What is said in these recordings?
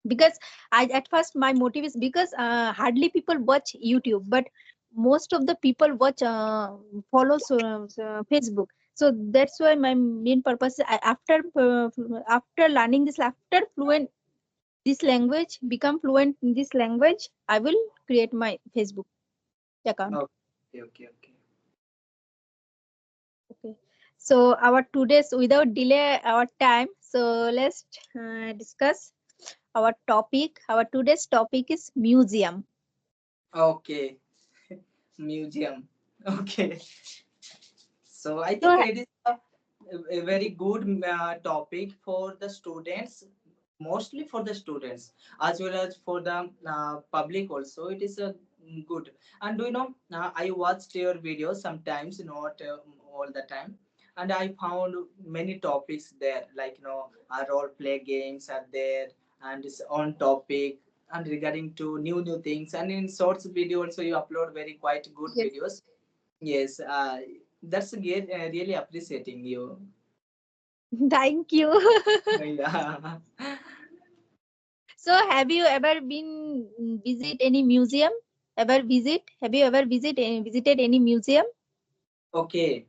because I at first my motive is because hardly people watch YouTube, but most of the people watch follows Facebook. So that's why my main purpose is after learning this, after fluent this language, become fluent in this language, I will create my Facebook account. Okay, okay, okay. Okay. So our today's, without delay our time, so let's discuss our topic. Our today's topic is museum. Okay, museum. Okay. So I So think it is a very good topic for the students, mostly for the students as well as for the public also. It is a good. And do you know, I watched your videos sometimes, not all the time, and I found many topics there, like role play games are there, and it's on topic and regarding to new things. And in shorts video also you upload very quite good yes, videos. Yes, that's great. Really appreciating you. thank you. Yeah. So have you ever been visit any museum? Ever visit? Have you ever visited any museum? Okay.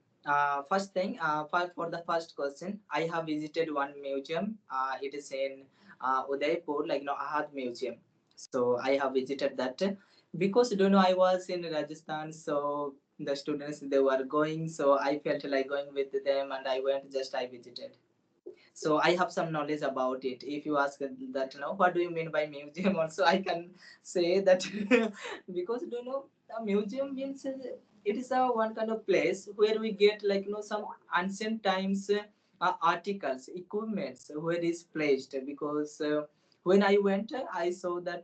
First thing, for the first question, I have visited one museum. It is in Udaipur, like Ahad Museum. So I have visited that because I was in Rajasthan, so the students they were going, so I felt like going with them, and I went. Just I visited. So I have some knowledge about it. If you ask that what do you mean by museum, also I can say that because a museum means it is a one kind of place where we get like some ancient times articles, equipments where is placed. Because when I went, I saw that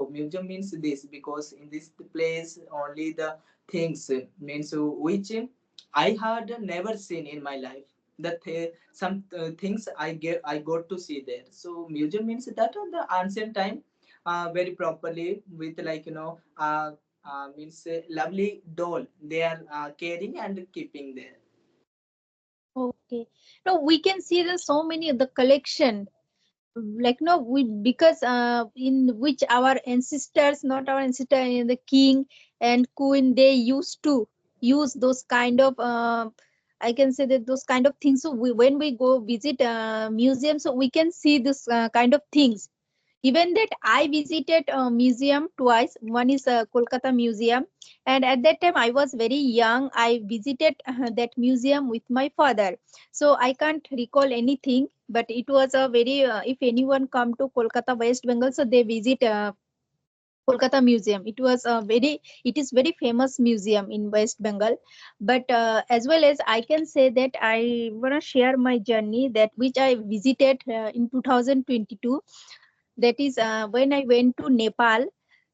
museum means this, because in this place only the things means which I had never seen in my life. Some things I got to see there. So museum means that on the ancient time, very properly with like means lovely doll they are carrying and keeping there. Okay. No, we can see there's so many of the collection. Like no, we because in which our ancestors, not our ancestor, the king and queen, they used to use those kind of I can say that those kind of things. So when we go visit museums, so we can see this kind of things. Even that I visited a museum twice. One is a Kolkata museum, and at that time I was very young. I visited that museum with my father, so I can't recall anything. But it was a very if anyone come to Kolkata, West Bengal, so they visit Kolkata museum. It is very famous museum in West Bengal. But as well as I can say that I wanna share my journey that which I visited in 2022. That is when I went to Nepal,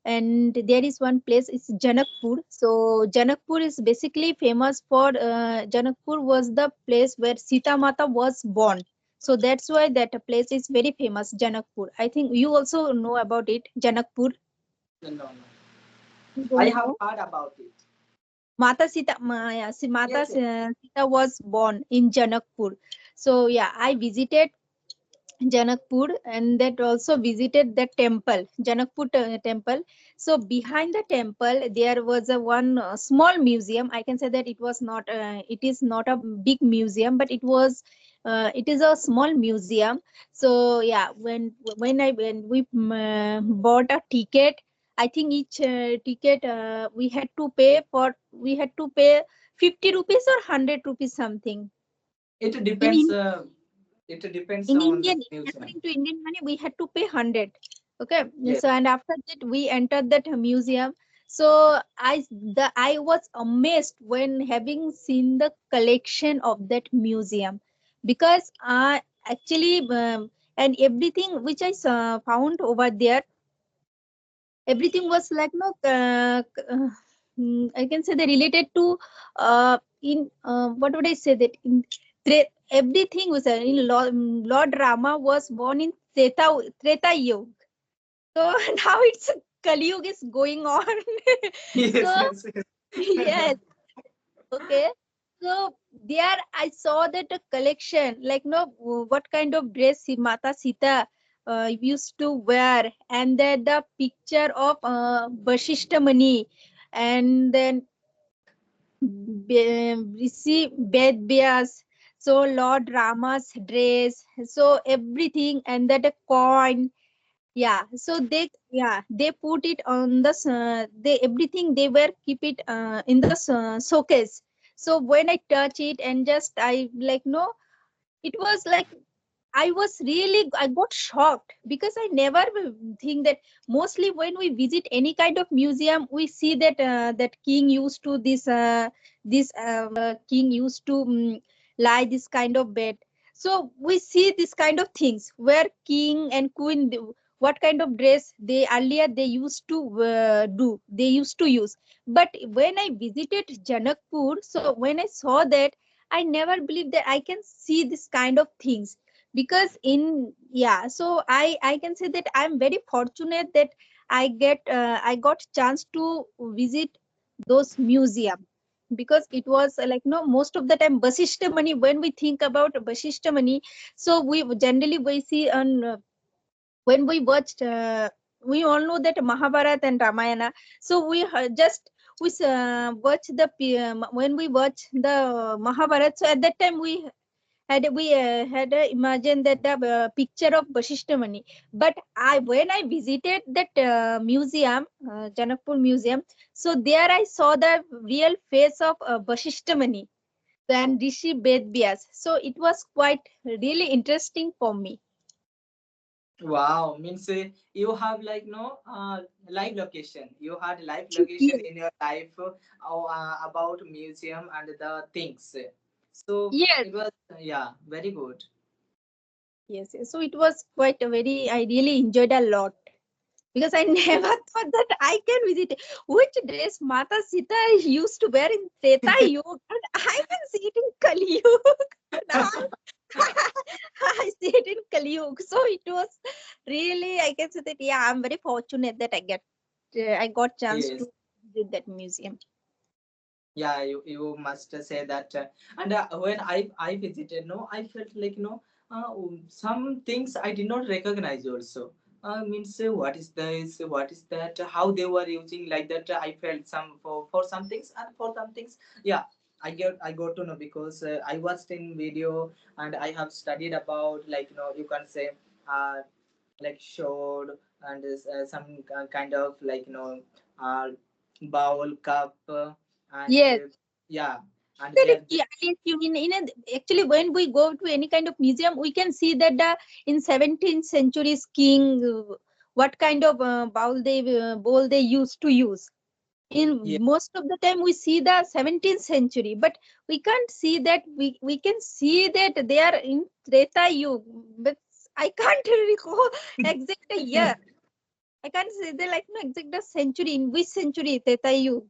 and there is one place, it's Janakpur. So Janakpur is basically famous for Janakpur was the place where Sita Mata was born. So that's why that place is very famous, Janakpur. I think you also know about it, Janakpur. No, no, no. You I don't have know? heard about it. Mata Yes, yes. Sita was born in Janakpur. So yeah, I visited Janakpur, and that also visited the temple, Janakpur temple. So behind the temple, there was a one small museum. I can say that it is not a big museum, but it is a small museum. So yeah, when we bought a ticket, I think each ticket we had to pay 50 rupees or 100 rupees something. It In depends. It depends in on the Indian, museum. according to Indian money, we had to pay 100. Okay, Yes. so and after that we entered that museum. So I was amazed when having seen the collection of that museum, because actually and everything which I found over there, everything was like no I can say they related to in what would I say that in everything was in Lord Rama was born in Treta Yuga. So now it's Kali Yuga is going on. Yes, So yes, yes. yes, okay. So there I saw that a collection, like no what kind of dress Mata Sita used to wear, and then the picture of Vashishta Muni, and then Rishi Bedbyas, so Lord Rama's dress, so everything, and that a coin. Yeah, so they put it on the they everything they were keep it in the showcase. So when I touch it and just I like no, it was like I got shocked because I never think that mostly when we visit any kind of museum, we see that that king used to this king used to lie this kind of bed. So we see this kind of things where king and queen, what kind of dress they earlier they used to they used to use. But when I visited Janakpur, so when I saw that, I never believed that I can see this kind of things. Because in yeah, so I can say that I'm very fortunate that I got chance to visit those museum, because it was like no, most of the time Vasishta Mani, when we think about Vasishta Mani, so we generally we see on when we watched we all know that Mahabharata and Ramayana. So just we watch the when we watch the Mahabharata, so at that time we had imagined that the picture of Vasishta Muni. But I when I visited that museum, Janakpur museum, so there I saw the real face of Vasishta Muni and Rishi Bedbyas. So it was quite really interesting for me. Wow, means you have like no live location. You had live location Yes. in your life about museum and the things. So Yes. it was yeah, very good. Yes, yes. So it was quite a very, I really enjoyed a lot, because I never thought that I can visit which dress Mata Sita used to wear in Treta Yuga, and I can see it in Kali Yuga. Now I see it in Kali Yuga. So it was really, I can say that, yeah, I'm very fortunate that I got chance Yes. to visit that museum. Yeah, you must say that. And when I visited, no, I felt like some things I did not recognize also. Means what is this? What is that? How they were using like that? I felt some for some things, and for some things, yeah. I got to know because I watched in video and I have studied about you can say uh, like showed and some kind of uh, bowl cup and Yes. yeah, and That is, there yeah, yes, you in a, actually when we go to any kind of museum, we can see that the in 17th centuries king, what kind of bowl they used to use. yeah, In most of the time, we see the 17th century, but we can't see that. We can see that they are in Treta Yuga, but I can't recall exact a year. I can't say the like no exact the century in which century Treta Yuga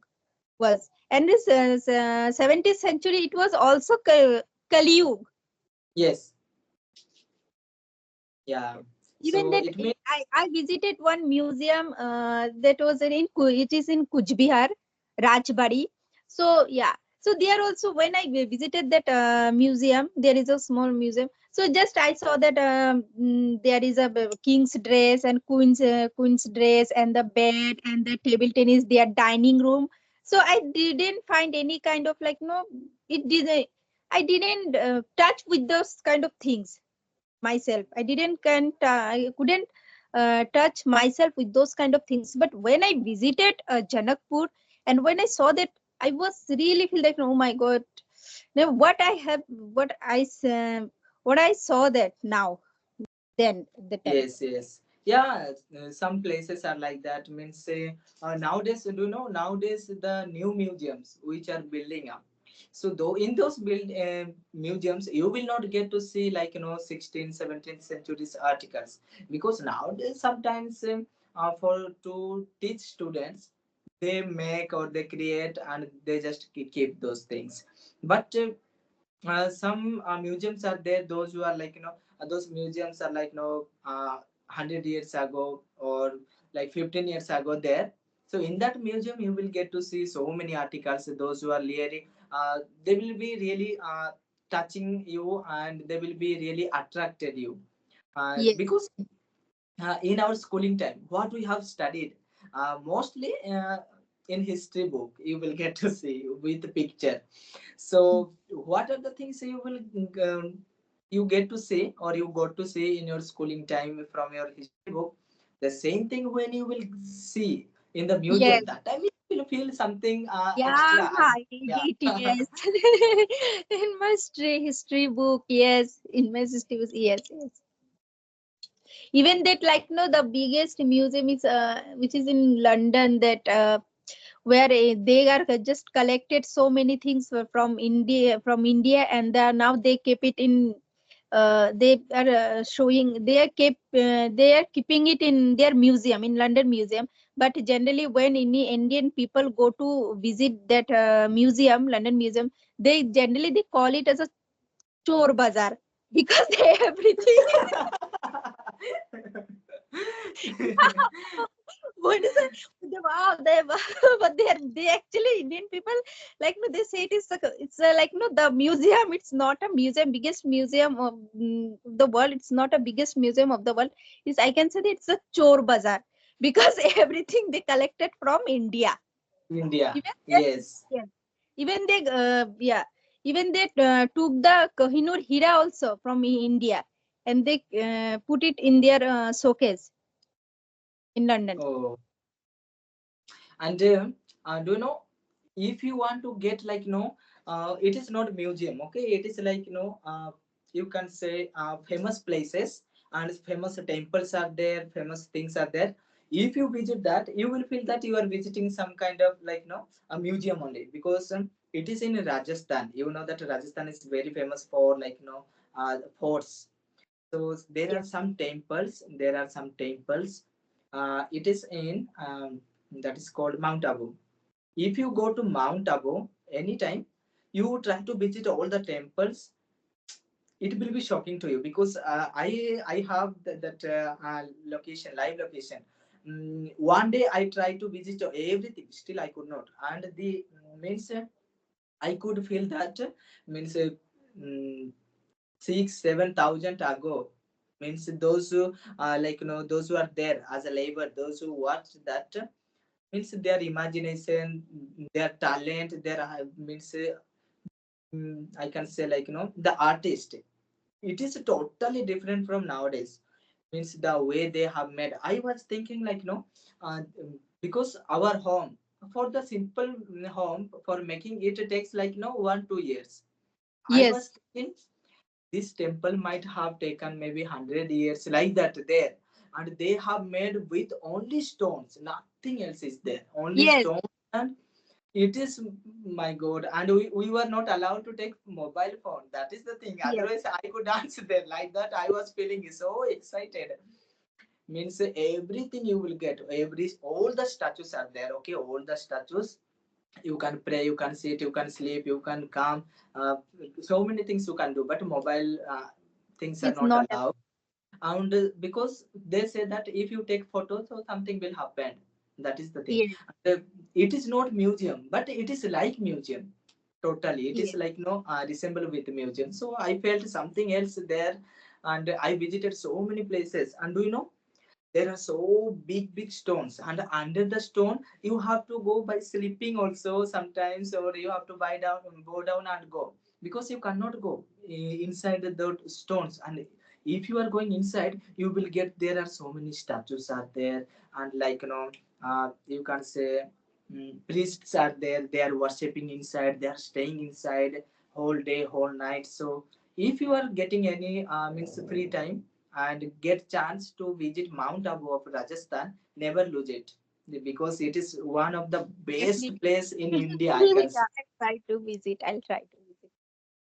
was. And this 17th century, it was also Kali Yuga. yes, yeah. Even So that it means I visited one museum that was it is in Kuch Bihar, Rajbari. So yeah, so there also when I visited that museum, there is a small museum. So just I saw that there is a king's dress and queen's dress and the bed and the table tennis, their dining room. So I didn't find any kind of like no, it didn't. I didn't touch with those kind of things myself. I couldn't touch myself with those kind of things. But when I visited Janakpur, and when I saw that, I was really feel like, oh my god, now what I saw that now, then at the time. yes, yes, yeah. Some places are like that. Means say nowadays, do you know nowadays the new museums which are building up. So though in those museums, you will not get to see 16th, 17th centuries articles because nowadays sometimes for to teach students they make or they create and they just keep those things. But some museums are there those who are those museums are 100 years ago or like 15 years ago there. So in that museum you will get to see so many articles those who are really they will be really touching you and they will be really attracted you Yes. because in our schooling time, what we have studied, mostly in history book you will get to see with the picture. So what are the things you will you get to see or you got to see in your schooling time from your history book, the same thing when you will see in the Yes. museum, that time you will feel something Yeah, extra. I Yeah. did, yes. In my history book, yes. In my history book, yes, yes. Even that, like, no, the biggest museum is, which is in London, that where they are just collected so many things from India, and now they keep it in. They are showing. They are keeping it in their museum, in London Museum. But generally, when any Indian people go to visit that museum, London Museum, they generally they call it as a chor bazaar, because everything. What is it? Wow, but they actually Indian people, like, no, they say it's like, no, the museum. It's not a museum, biggest museum of the world. It's not a biggest museum of the world. Is, I can say that it's a chor bazaar, because everything they collected from India. India, Even that, yes. yes. Even they yeah, even they took the Kohinoor Hira also from India, and they put it in their showcase in London. Oh, and do you know, if you want to get like, it is not museum, okay, it is like, you can say famous places and famous temples are there, famous things are there. If you visit that, you will feel that you are visiting some kind of like, a museum only, because it is in Rajasthan. You know that Rajasthan is very famous for like, forts. So there are Yes. some temples, it is in that is called Mount Abu. If you go to Mount Abu anytime, you try to visit all the temples, it will be shocking to you, because I have that location, live location. One day I tried to visit everything, still I could not, and the means I could feel that means mm, 6 7 thousand ago, means those who like, those who are there as a labor, those who watch that, means their imagination, their talent, their means I can say like, the artist, it is totally different from nowadays. Means the way they have made, I was thinking like, uh, because our home, for the simple home, for making it takes like, 1 2 years. I was Yes. thinking this temple might have taken maybe 100 years like that there, and they have made with only stones, nothing else is there, only Yes. stone. And it is, my god, and we were not allowed to take mobile phone, that is the thing, Yes. otherwise I could dance there like that. I was feeling so excited. Means everything you will get, every all the statues are there, okay, all the statues, you can pray, you can sit, you can sleep, you can come, uh, so many things you can do, but mobile things are It's not not a. allowed. And because they say that if you take photos, so something will happen, that is the thing. Yes. And, it is not museum, but it is like museum, totally it is Yes. like, resemble with museum. So I felt something else there, and I visited so many places. And do you know, there are so big stones, and under the stone you have to go by sleeping also sometimes, or you have to buy down, go down and go, because you cannot go inside the stones. And if you are going inside, you will get, there are so many statues are there, and like, you can say priests are there, they are worshipping inside, they are staying inside whole day whole night. So if you are getting any means free time and get chance to visit Mount Abu of Rajasthan, never lose it, because it is one of the best Definitely. place in India, I can Yeah, say. I'll try to visit. I'll try to.